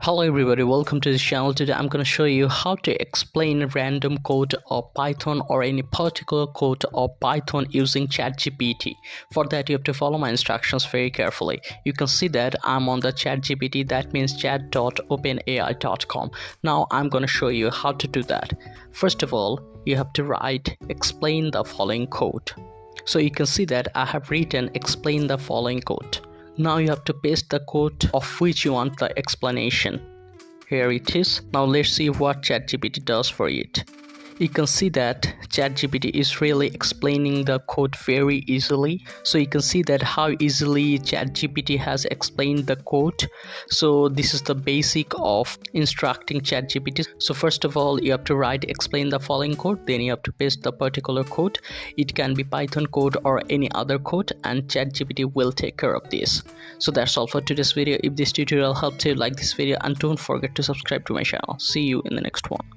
Hello everybody, welcome to this channel. Today I'm going to show you how to explain random code of Python or any particular code of Python using Chatgpt. For that you have to follow my instructions very carefully. You can see that I'm on the Chatgpt, that means chat.openai.com. Now I'm going to show you how to do that. First of all, you have to write explain the following code. So you can see that I have written explain the following code. Now you have to paste the code of which you want the explanation. Here it is. Now let's see what Chatgpt does for it. You can see that Chatgpt is really explaining the code very easily. So you can see that how easily Chatgpt has explained the code. So this is the basic of instructing Chatgpt. So first of all, you have to write explain the following code, then you have to paste the particular code. It can be Python code or any other code, and Chatgpt will take care of this. So that's all for today's video. If this tutorial helped you, like this video and don't forget to subscribe to my channel. See you in the next one.